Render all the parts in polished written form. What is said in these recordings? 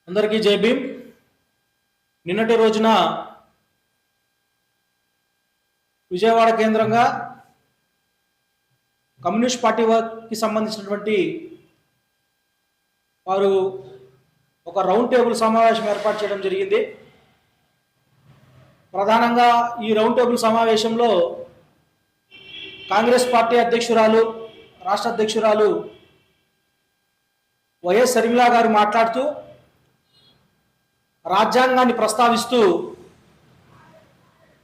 అందరికీ జై భీమ్. నిన్నటి రోజున విజయవాడ కేంద్రంగా కమ్యూనిస్ట్ పార్టీకి సంబంధించినటువంటి వారు ఒక రౌండ్ టేబుల్ సమావేశం ఏర్పాటు చేయడం జరిగింది. ప్రధానంగా ఈ రౌండ్ టేబుల్ సమావేశంలో కాంగ్రెస్ పార్టీ అధ్యక్షురాలు, రాష్ట్ర అధ్యక్షురాలు వైఎస్ షర్మిల గారు మాట్లాడుతూ రాజ్యాంగాన్ని ప్రస్తావిస్తూ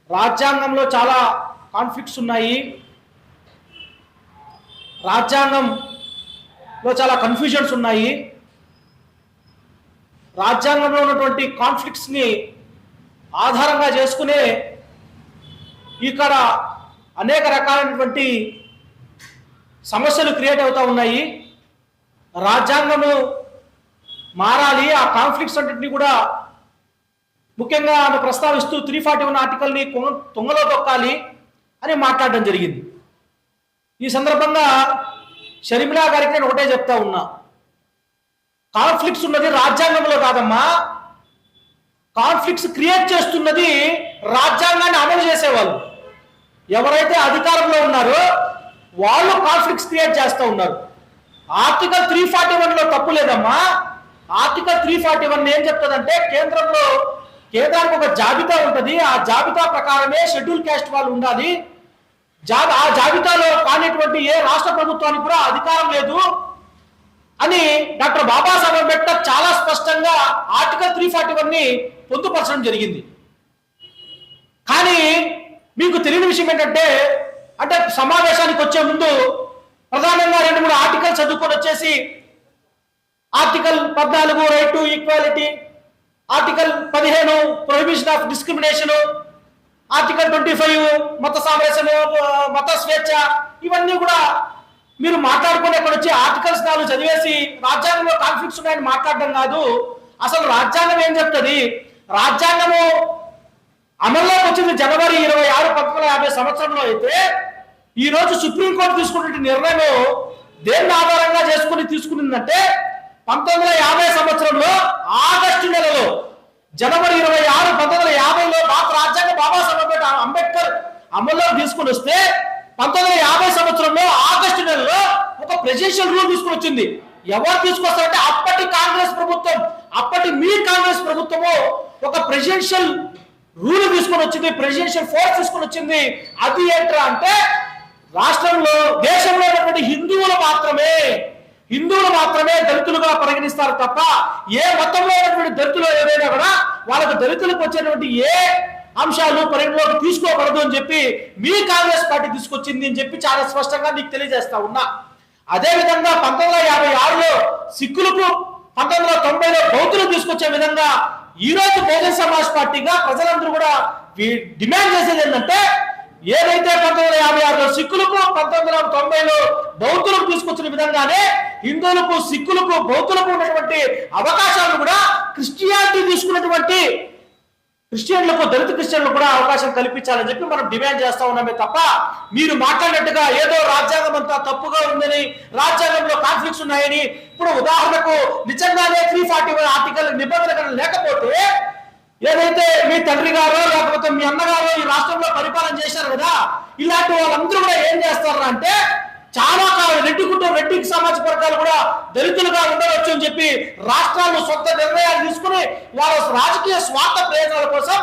రాజ్యాంగంలో చాలా కాన్ఫ్లిక్ట్స్ ఉన్నాయి, రాజ్యాంగంలో చాలా కన్ఫ్యూజన్స్ ఉన్నాయి, రాజ్యాంగంలో ఉన్నటువంటి కాన్ఫ్లిక్ట్స్ని ఆధారంగా చేసుకునే ఇక్కడ అనేక రకాలైనటువంటి సమస్యలు క్రియేట్ అవుతూ ఉన్నాయి. రాజ్యాంగము మారాలి, ఆ కాన్ఫ్లిక్ట్స్ అన్నింటినీ కూడా ముఖ్యంగా ఆమె ప్రస్తావిస్తూ 341 ఆర్టికల్ని తుంగలో తొక్కాలి అని మాట్లాడడం జరిగింది. ఈ సందర్భంగా షర్మిల గారికి నేను ఒకటే చెప్తా ఉన్నా, కాన్ఫ్లిక్ట్స్ ఉన్నది రాజ్యాంగంలో కాదమ్మా, కాన్ఫ్లిక్ట్స్ క్రియేట్ చేస్తున్నది రాజ్యాంగాన్ని అమలు చేసేవాళ్ళు. ఎవరైతే అధికారంలో ఉన్నారో వాళ్ళు కాన్ఫ్లిక్ట్స్ క్రియేట్ చేస్తూ ఉన్నారు. ఆర్టికల్ 341లో తప్పు లేదమ్మా. ఆర్టికల్ 341 ఏం చెప్తుందంటే కేంద్రానికి ఒక జాబితా ఉంటుంది, ఆ జాబితా ప్రకారమే షెడ్యూల్ క్యాస్ట్ వాళ్ళు ఉండాలి, ఆ జాబితాలో కానిటువంటి ఏ రాష్ట్ర ప్రభుత్వానికి కూడా అధికారం లేదు అని డాక్టర్ బాబాసాహెబ్ అంబేద్కర్ చాలా స్పష్టంగా ఆర్టికల్ 341ని పొందుపరచడం జరిగింది. కానీ మీకు తెలియని విషయం ఏంటంటే, అంటే సమావేశానికి వచ్చే ముందు ప్రధానంగా 2-3 ఆర్టికల్ చదువుకొని వచ్చేసి article 14 right to equality, article 15 prohibition of discrimination, article 25 మత సామరస్యము, మత స్వేచ్ఛ, ఇవన్నీ కూడా మీరు మాట్లాడుకుని అక్కడ వచ్చి ఆర్టికల్స్ 4 చదివేసి రాజ్యాంగంలో కాన్ఫ్లిక్ట్స్ ఉన్నాయని మాట్లాడడం కాదు. అసలు రాజ్యాంగం ఏం చెప్తుంది? రాజ్యాంగము అమల్లోకి వచ్చింది జనవరి 26, 1950 సంవత్సరంలో అయితే ఈ రోజు సుప్రీంకోర్టు తీసుకున్న నిర్ణయం దేన్ని ఆధారంగా చేసుకుని తీసుకునిందంటే 1950 సంవత్సరంలో ఆగస్టు నెలలో, జనవరి 26, 1950లో భారత రాజ్యాంగ బాబాసాహెబ్ అంబేద్కర్ అమల్లోకి తీసుకుని వస్తే 1950 సంవత్సరంలో ఆగస్టు నెలలో ఒక ప్రెసిడెన్షియల్ రూల్ తీసుకుని వచ్చింది. ఎవరు తీసుకొస్తారంటే అప్పటి కాంగ్రెస్ ప్రభుత్వం, అప్పటి మీ కాంగ్రెస్ ప్రభుత్వము ఒక ప్రెసిడెన్షియల్ రూల్ తీసుకొని వచ్చింది, ప్రెసిడెన్షియల్ ఫోర్స్ తీసుకొని వచ్చింది. అది ఏంట్రా అంటే రాష్ట్రంలో, దేశంలో ఉన్నటువంటి హిందువులు మాత్రమే దళితులుగా పరిగణిస్తారు తప్ప ఏ మతంలో ఉన్నటువంటి దళితులు ఏదైనా కూడా వాళ్ళకు దళితులకు వచ్చేటువంటి ఏ అంశాలు పరిగణలోకి తీసుకోకూడదు అని చెప్పి మీ కాంగ్రెస్ పార్టీ తీసుకొచ్చింది అని చెప్పి చాలా స్పష్టంగా నీకు తెలియజేస్తా ఉన్నా. అదేవిధంగా 1956లో సిక్కులకు, 1990లో బౌద్ధులు తీసుకొచ్చే విధంగా ఈ రోజు బహుజన్ సమాజ్ పార్టీగా ప్రజలందరూ కూడా డిమాండ్ చేసేది ఏంటంటే, ఏదైతే 1956లో సిక్కులకు, 1990లో బౌద్ధులకు తీసుకొచ్చిన విధంగానే హిందువులకు, సిక్కులకు, బౌద్ధులకు ఉన్నటువంటి అవకాశాలను కూడా క్రిస్టియానిటీ తీసుకున్నటువంటి క్రిస్టియన్లకు, దళిత క్రిస్టియన్లకు కూడా అవకాశం కల్పించాలని చెప్పి మనం డిమాండ్ చేస్తా ఉన్నామే తప్ప మీరు మాట్లాడినట్టుగా ఏదో రాజ్యాంగం అంతా తప్పుగా ఉందని, రాజ్యాంగంలో కాన్ఫ్లిక్ట్స్ ఉన్నాయని, ఇప్పుడు ఉదాహరణకు నిజంగానే 341 ఆర్టికల్ నిబంధనలు లేకపోతే ఏదైతే మీ తండ్రి గారో లేకపోతే మీ అన్నగారో ఈ రాష్ట్రంలో పరిపాలన చేశారు కదా, ఇలాంటి వాళ్ళందరూ కూడా ఏం చేస్తారు అంటే చాలా రెడ్డి సామాజిక వర్గాలు కూడా దళితులుగా ఉండవచ్చు అని చెప్పి రాష్ట్రాలు సొంత నిర్ణయాలు తీసుకుని వాళ్ళ రాజకీయ స్వార్థ ప్రయోజనాల కోసం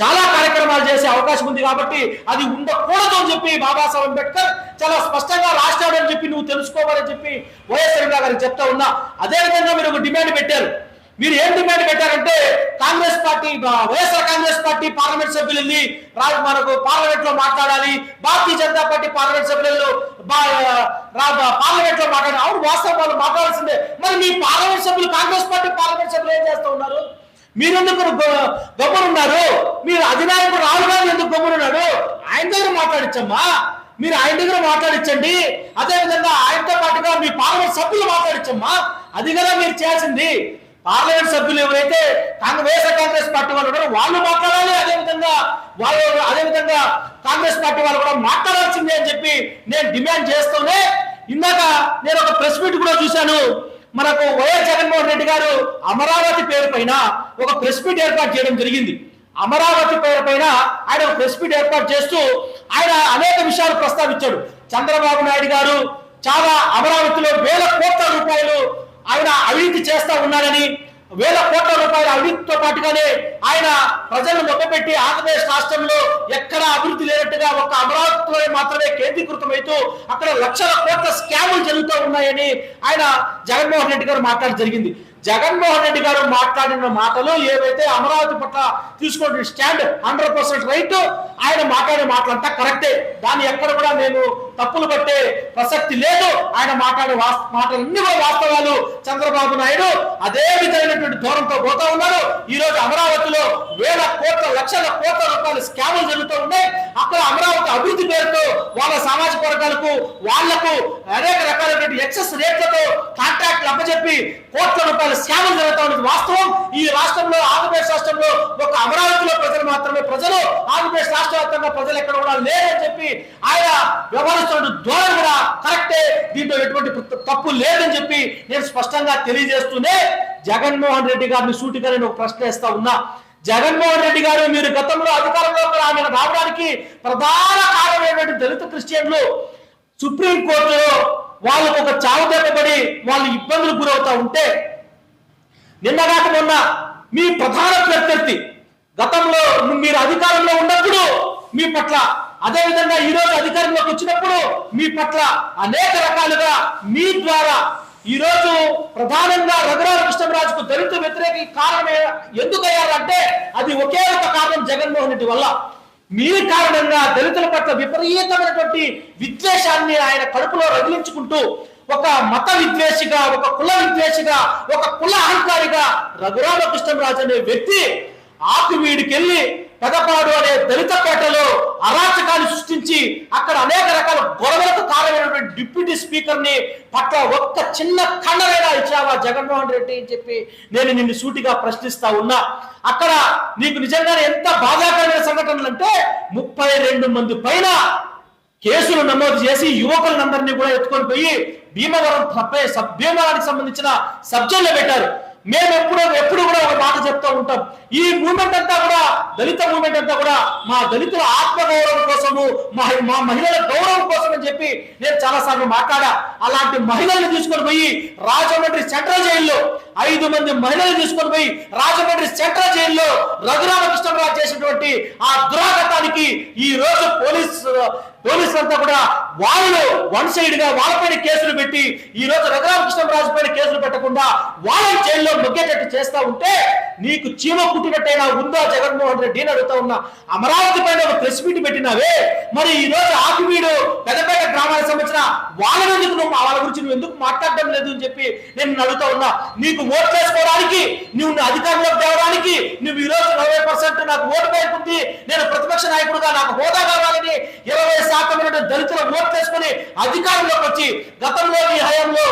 చాలా కార్యక్రమాలు చేసే అవకాశం ఉంది. కాబట్టి అది ఉండకూడదు అని చెప్పి బాబాసాహెబ్ అంబేద్కర్ చాలా స్పష్టంగా రాష్ట్రాలని చెప్పి నువ్వు తెలుసుకోవాలని చెప్పి వైఎస్ షర్మిల గారికి చెప్తా ఉన్నా. అదేవిధంగా మీరు ఒక డిమాండ్ పెట్టారు. మీరు ఏం డిమాండ్ పెట్టారంటే, Congress party, YSR Congress party parliament సభ్యులు వెళ్ళి మనకు పార్లమెంట్ లో మాట్లాడాలి, భారతీయ జనతా పార్టీ పార్లమెంట్ సభ్యులు పార్లమెంట్ లో మాట్లాడాలి. అవును, వాస్తవం, వాళ్ళు మాట్లాడాల్సిందే. మరి మీ పార్లమెంట్ సభ్యులు, కాంగ్రెస్ పార్టీ పార్లమెంట్ సభ్యులు ఏం చేస్తూ ఉన్నారు? మీరెందుకు గమ్మునున్నారు? మీరు అధినాయకుడు రాహుల్ గాంధీ ఎందుకు గమ్మునున్నాడు? ఆయన దగ్గర మాట్లాడించమ్మా, మీరు ఆయన దగ్గర మాట్లాడించండి. అదేవిధంగా ఆయనతో పాటుగా మీ పార్లమెంట్ సభ్యులు మాట్లాడించమ్మా. అది కదా మీరు చేయాల్సింది. పార్లమెంట్ సభ్యులు ఎవరైతే కాంగ్రెస్ పార్టీ వాళ్ళు ఉన్నారో వాళ్ళు మాట్లాడాలి, అదేవిధంగా కాంగ్రెస్ పార్టీ వాళ్ళు కూడా మాట్లాడాల్సిందే అని చెప్పి నేను డిమాండ్ చేస్తూనే, ఇందాక నేను ఒక ప్రెస్ మీట్ కూడా చూశాను. మనకు వైఎస్ జగన్మోహన్ రెడ్డి గారు అమరావతి పేరు పైన ఒక ప్రెస్ మీట్ ఏర్పాటు చేయడం జరిగింది. అమరావతి పేరు పైన ఆయన ఒక ప్రెస్ మీట్ ఏర్పాటు చేస్తూ ఆయన అనేక విషయాలు ప్రస్తావించాడు. చంద్రబాబు నాయుడు గారు చాలా అమరావతిలో వేల కోట్ల రూపాయలు ఆయన అవినీతి చేస్తా ఉన్నాడని, వేల కోట్ల రూపాయల అవినీతితో పాటుగానే ఆయన ప్రజలను మొట్టపెట్టి ఆంధ్రప్రదేశ్ రాష్ట్రంలో ఎక్కడ అభివృద్ధి లేనట్టుగా ఒక అమరావతిలో మాత్రమే కేంద్రీకృతమైతూ అక్కడ లక్షల కోట్ల స్కాములు జరుగుతూ ఉన్నాయని ఆయన జగన్మోహన్ రెడ్డి గారు మాట్లాడడం జరిగింది. జగన్మోహన్ రెడ్డి గారు మాట్లాడిన మాటలు ఏవైతే అమరావతి పట్ల తీసుకున్న స్టాండ్ 100% రైట్, ఆయన మాట్లాడే మాటలంతా కరెక్టే, దాన్ని ఎక్కడ కూడా మేము తప్పులు పట్టే ప్రసక్తి లేదు. ఆయన మాట్లాడే మాటలన్నీ కూడా వాస్తవాలు. చంద్రబాబు నాయుడు అదే విధమైనటువంటి ధోరణితో పోతా ఉన్నారు. ఈ రోజు అమరావతిలో వేల కోట్ల లక్షల కోట్ల రూపాయల స్కాములు జరుగుతూ ఉన్నాయి. అక్కడ అమరావతి అభివృద్ధి పేరుతో వాళ్ళ సామాజిక వర్గాలకు వాళ్లకు అనేక రకాలైనటువంటి ఎక్సెస్ రేట్లతో కాంట్రాక్ట్లు అప్పచెప్పి కోట్ల రూపాయల స్కాములు జరుగుతూ ఉన్నది వాస్తవం. ఈ రాష్ట్రంలో ఆంధ్రప్రదేశ్ రాష్ట్రంలో ఒక అమరావతిలో ప్రజలు మాత్రమే ప్రజలు, ఆంధ్రప్రదేశ్ రాష్ట్ర వ్యాప్తంగా ప్రజలు ఎక్కడ కూడా లేరని చెప్పి ఆయన వ్యవహరిస్తున్న ధోరణి కూడా కరెక్టే, దీంట్లో ఎటువంటి తప్పు లేదని చెప్పి నేను స్పష్టంగా తెలియజేస్తూనే జగన్మోహన్ రెడ్డి గారిని సూటిగా నేను ఒక ప్రశ్న వేస్తా ఉన్నా. జగన్మోహన్ రెడ్డి గారు మీరు గతంలో అధికారంలోకి రావడానికి ప్రధాన కారణమైనటువంటి దళిత క్రిస్టియన్లు సుప్రీంకోర్టులో వాళ్ళకు ఒక చావు దెబ్బపడి వాళ్ళు ఇబ్బందులు గురవుతా ఉంటే, నిన్నగాక మొన్న మీ ప్రధాన ప్రత్యర్థి గతంలో మీరు అధికారంలో ఉన్నప్పుడు మీ పట్ల, అదేవిధంగా ఈ రోజు అధికారంలోకి వచ్చినప్పుడు మీ పట్ల అనేక రకాలుగా మీ ద్వారా ఈ రోజు ప్రధానంగా రఘురామకృష్ణరాజుకు దళిత వ్యతిరేక కారణం ఎందుకు అయ్యారంటే అది ఒకే ఒక కారణం, జగన్మోహన్ రెడ్డి వల్ల. మీ కారణంగా దళితుల పట్ల విపరీతమైనటువంటి విద్వేషాన్ని ఆయన కడుపులో రగిలించుకుంటూ ఒక మత విద్వేషిగా, ఒక కుల విద్వేషిగా, ఒక కుల అహంకారిగా రఘురామకృష్ణరాజు అనే వ్యక్తి ఆకువీడికెళ్ళి పెదపాడు అనే దళిత పేటలో అరాచకాన్ని సృష్టించి అక్కడ అనేక రకాల గొడవలకు కారణమైనటువంటి డిప్యూటీ స్పీకర్ ని పట్ల ఒక్క చిన్న ఖండనైనా ఇచ్చావా జగన్మోహన్ రెడ్డి అని చెప్పి నేను నిన్ను సూటిగా ప్రశ్నిస్తా ఉన్నా. అక్కడ నీకు నిజంగానే ఎంత బాధాకరమైన సంఘటనలు అంటే 32 మంది పైన కేసులు నమోదు చేసి యువకులందరినీ కూడా ఎత్తుకొని పోయి భీమవరం భీమవరానికి సంబంధించిన సబ్జెక్టులో పెట్టారు. మేము ఎప్పుడు కూడా ఒక మాట చెప్తూ ఉంటాం, ఈ మూమెంట్ అంతా కూడా దళిత మూమెంట్ అంతా కూడా మా దళితుల ఆత్మగౌరవం కోసము, మా మహిళల గౌరవం కోసం అని చెప్పి నేను చాలా సార్లు మాట్లాడా. అలాంటి మహిళల్ని తీసుకొని పోయి రాజమండ్రి సెంట్రల్ జైల్లో 5 మంది మహిళలు తీసుకొని పోయి రాజమండ్రి సెంట్రల్ జైల్లో రఘురామకృష్ణరాజు చేసినటువంటి ఆ దురాగతానికి ఈ రోజు పోలీసులంతా కూడా వాళ్ళు వన్ సైడ్ గా వాళ్ళపైన కేసులు పెట్టి ఈ రోజు రఘురామకృష్ణరాజు పైన కేసులు పెట్టకుండా వాళ్ళని జైల్లో మొగ్గేటట్టు చేస్తా ఉంటే నీకు చీమ కుట్టినట్టయినా ఉందా జగన్మోహన్ రెడ్డి అని అడుగుతా ఉన్నా. అమరావతి పైన ఒక ప్రెస్ మీట్ పెట్టినావే, మరి ఈ రోజు ఆకువీడు పెద్దపేట గ్రామానికి సంబంధించిన వాళ్ళ గురించి నువ్వు ఎందుకు మాట్లాడడం లేదు అని చెప్పి నేను అడుగుతా ఉన్నా. నీకు ఓటు చేసుకోవడానికి, నువ్వు అధికారంలోకి తేవడానికి నువ్వు ఈ రోజు 40% నాకు ఓటు బ్యాంక్ ఉంది, నేను ప్రతిపక్ష నాయకుడుగా నాకు హోదా కావాలని 20% దళితుల ఓట్లు వేసుకుని అధికారంలోకి వచ్చి గతంలోని హయాంలో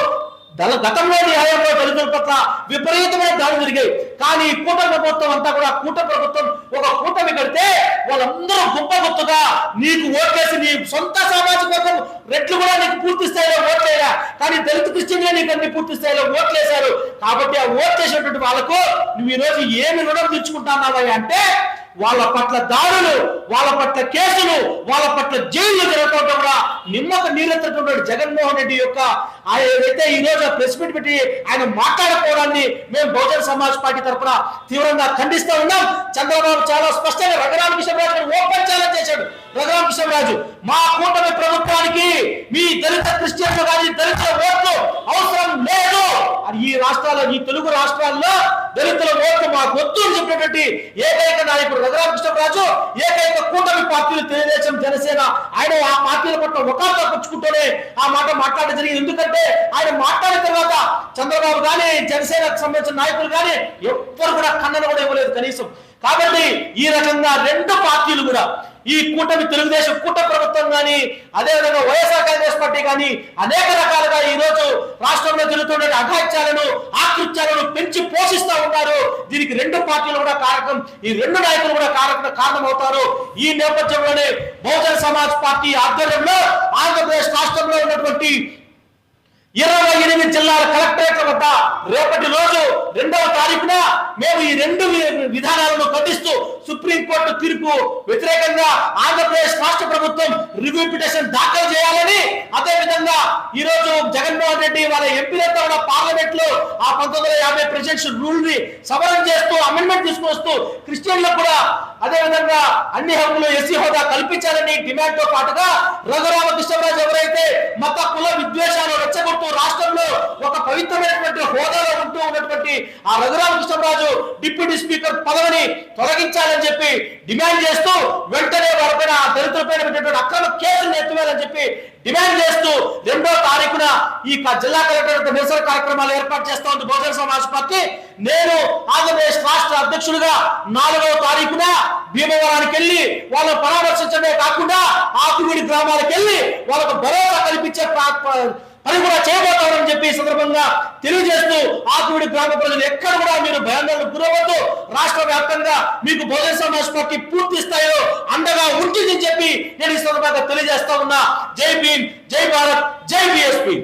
దళితుల పట్ల విపరీతమైన దాడులు జరిగాయి. కానీ కూటమి ప్రభుత్వం అంతా కూడా ప్రభుత్వం ఒక కూటమి కడితే వాళ్ళందరూ గుంపుగా నీకు ఓట్లేసి నీ సొంత సామాజిక వర్గం రెట్లు కూడా నీకు పూర్తి స్థాయిలో ఓట్లేరా, కానీ దళిత క్రిస్టియన్లే నీకు అన్ని పూర్తి స్థాయిలో ఓట్లేశారు. కాబట్టి ఆ ఓట్ చేసేటువంటి వాళ్ళకు నువ్వు ఈ రోజు ఏమి రుణం తెచ్చుకుంటున్నావా అంటే వాళ్ళ పట్ల దాడులు, వాళ్ళ పట్ల కేసులు, వాళ్ళ పట్ల జైలు జరగడం కూడా నిమ్మక నీరెత్తటువంటి జగన్మోహన్ రెడ్డి యొక్క ఏదైతే ఈ రోజు ప్రెస్ మీట్ పెట్టి ఆయన మాట్లాడుకోవడాన్ని మేము బహుజన సమాజ్ పార్టీ తరఫున తీవ్రంగా ఖండిస్తూ ఉన్నాం. చంద్రబాబు చాలా స్పష్టంగా రఘురామకృష్ణరాజు ఓపెన్ ఛాలెంజ్ చేశాడు. రఘురామకృష్ణరాజు, మా కూటమి ప్రభుత్వానికి మీ దళిత క్రిస్టియన్లు కానీ దళితుల ఓట్లు అవసరం లేదు అని ఈ రాష్ట్రాల్లో, ఈ తెలుగు రాష్ట్రాల్లో దళితుల ఓట్లు మాకు వద్దు అని చెప్పినటువంటి ఏకైక నాయకుడు రఘురామకృష్ణరాజు. ఏకైక కూటమి పార్టీలు తెలుగుదేశం, జనసేన ఆయన ఆ పార్టీల పట్ల ఒకరితో పుచ్చుకుంటూనే ఆ మాట మాట్లాడడం జరిగింది. ఎందుకంటే ఆయన మాట్లాడిన తర్వాత చంద్రబాబు కానీ జనసేనకు సంబంధించిన నాయకులు కానీ ఎవ్వరు కూడా ఖండన కూడా ఇవ్వలేదు కనీసం. కాబట్టి ఈ రకంగా 2 పార్టీలు కూడా ఈ కూటమి తెలుగుదేశం కూటమి ప్రభుత్వం కానీ అదేవిధంగా వైఎస్ఆర్ కాంగ్రెస్ పార్టీ కానీ అనేక రకాలుగా ఈ రోజు రాష్ట్రంలో జరుగుతున్న అఘాత్యాలను, ఆకృత్యాలను పెంచి పోషిస్తూ ఉన్నారు. దీనికి 2 పార్టీలు కూడా కారకం, ఈ 2 నాయకులు కూడా కారణం అవుతారు. ఈ నేపథ్యంలోనే బహుజన సమాజ్ పార్టీ ఆధ్వర్యంలో ఆంధ్రప్రదేశ్ రాష్ట్రంలో ఉన్నటువంటి 28 జిల్లాల కలెక్టరేట్ల వద్ద రేపటి రోజు 2వ తారీఖున మేము ఈ రెండు విధానాలను ఖండిస్తూ సుప్రీంకోర్టు తీర్పు వ్యతిరేకంగా ఆంధ్రప్రదేశ్ రాష్ట్ర ప్రభుత్వం రివ్యూ పిటిషన్ దాఖలు చేయాలని, అదే విధంగా ఈ రోజు జగన్మోహన్ రెడ్డి వాళ్ళ ఎంపీలతో ఉన్న పార్లమెంట్ లో ఆ 1950 ప్రెసిడెన్షియల్ రూల్ ని సవరణ చేస్తూ అమెండ్మెంట్ తీసుకొస్తూ క్రిస్టియన్లకు కూడా అదే విధంగా అన్ని హక్కులు ఎస్సీ హోదా కల్పించాలని డిమాండ్ తో పాటుగా రఘురామకృష్ణరాజు ఎవరైతే మత కుల విద్వేషాలు రెచ్చగొడుతూ రాష్ట్రంలో ఒక పవిత్రమైనటువంటి హోదాలో ఉంటూ ఉన్నటువంటి ఆ రఘురామకృష్ణరాజు డిప్యూటీ స్పీకర్ పదవిని తొలగించాలని చెప్పి డిమాండ్ చేస్తూ వెంటనే వారిపైన దళితులపైన అక్రమ కేసులు ఎత్తివేయాలని చెప్పి డిమాండ్ చేస్తూ 2వ తారీఖున ఈ జిల్లా కలెక్టర్ నిరసన కార్యక్రమాలు ఏర్పాటు చేస్తా ఉంది బహుజన సమాజ్ పార్టీ. నేను ఆంధ్రప్రదేశ్ రాష్ట్ర అధ్యక్షుడిగా 4వ తారీఖున భీమవరానికి వెళ్ళి వాళ్ళని పరామర్శించడమే కాకుండా ఆకువీడి గ్రామాలకు వెళ్ళి వాళ్ళకు భరోసా కల్పించే పని కూడా చేయబోతామని చెప్పి ఈ సందర్భంగా తెలియజేస్తూ ఆకువీడి గ్రామ ప్రజలు ఎక్కడ కూడా మీరు భయాందోళనకు గురవద్దు, రాష్ట్ర వ్యాప్తంగా మీకు బహుజన సమాజ్ పార్టీ పూర్తి స్థాయిలో అండగా ఉంటుందని చెప్పి నేను ఈ సందర్భంగా తెలియజేస్తా ఉన్నా. జై భీమ్, జై భారత్, జై బీఎస్పీ.